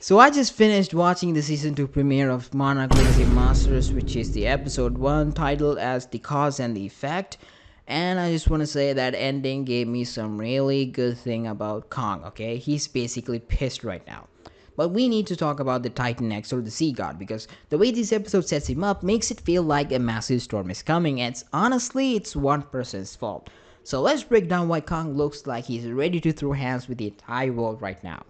So I just finished watching the season 2 premiere of Monarch Legacy Masters, which is the episode 1 titled as The Cause and the Effect. And I just want to say that ending gave me some really good thing about Kong, okay? He's basically pissed right now. But we need to talk about the Titan X or the Sea God because the way this episode sets him up makes it feel like a massive storm is coming, and it's one person's fault. So let's break down why Kong looks like he's ready to throw hands with the entire world right now.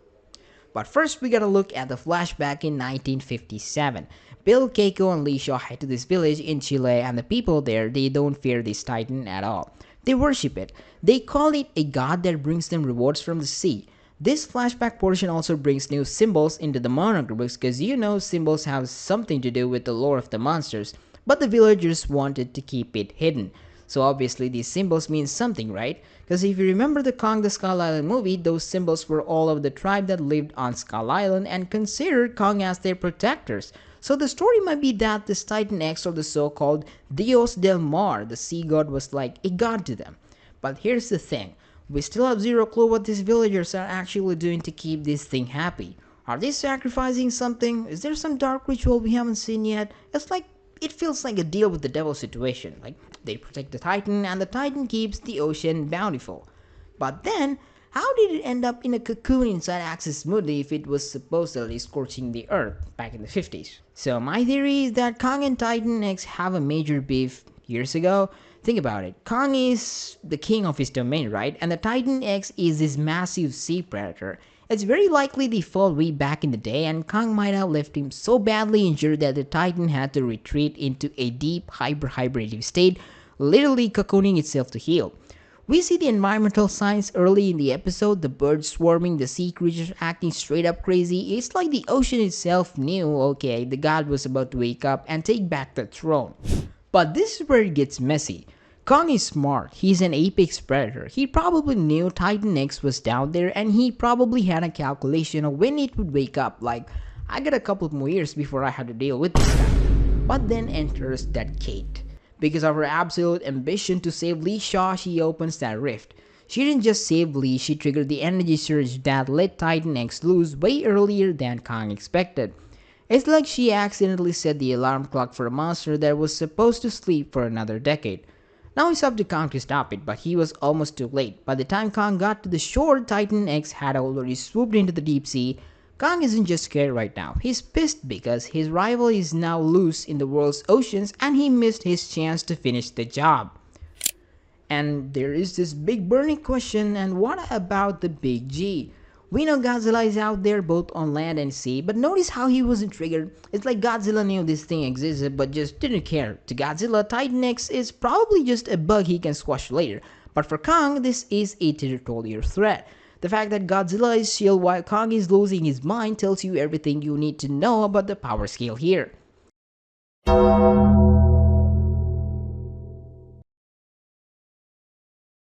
But first, we gotta look at the flashback in 1957. Bill, Keiko, and Lee Shaw head to this village in Chile, and the people there, they don't fear this titan at all. They worship it. They call it a god that brings them rewards from the sea. This flashback portion also brings new symbols into the Monarch books because symbols have something to do with the lore of the monsters, but the villagers wanted to keep it hidden. So obviously these symbols mean something, right? Because if you remember the Kong the Skull Island movie, those symbols were all of the tribe that lived on Skull Island and considered Kong as their protectors. So the story might be that this Titan X or the so-called Dios del Mar, the sea god, was like a god to them. But here's the thing, we still have zero clue what these villagers are actually doing to keep this thing happy. Are they sacrificing something? Is there some dark ritual we haven't seen yet? It feels like a deal with the devil situation. Like, they protect the Titan, and the Titan keeps the ocean bountiful. But then, how did it end up in a cocoon inside Axis Mundi if it was supposedly scorching the earth back in the 50s? So my theory is that Kong and Titan X have a major beef years ago. Think about it. Kong is the king of his domain, right? And the Titan X is this massive sea predator. It's very likely they fought way back in the day, and Kong might have left him so badly injured that the Titan had to retreat into a deep hyper-hibernative state, literally cocooning itself to heal. We see the environmental signs early in the episode, the birds swarming, the sea creatures acting straight up crazy. It's like the ocean itself knew, okay, the god was about to wake up and take back the throne. But this is where it gets messy. Kong is smart, he's an apex predator. He probably knew Titan X was down there, and he probably had a calculation of when it would wake up, like, I got a couple more years before I had to deal with this guy. But then enters that Cate. Because of her absolute ambition to save Lee Shaw, she opens that rift. She didn't just save Lee, she triggered the energy surge that let Titan X loose way earlier than Kong expected. It's like she accidentally set the alarm clock for a monster that was supposed to sleep for another decade. Now it's up to Kong to stop it, but he was almost too late. By the time Kong got to the shore, Titan X had already swooped into the deep sea. Kong isn't just scared right now, he's pissed because his rival is now loose in the world's oceans and he missed his chance to finish the job. And there is this big burning question, and what about the big G? We know Godzilla is out there both on land and sea, but notice how he wasn't triggered. It's like Godzilla knew this thing existed but just didn't care. To Godzilla, Titan X is probably just a bug he can squash later. But for Kong, this is a territorial threat. The fact that Godzilla is chill while Kong is losing his mind tells you everything you need to know about the power scale here.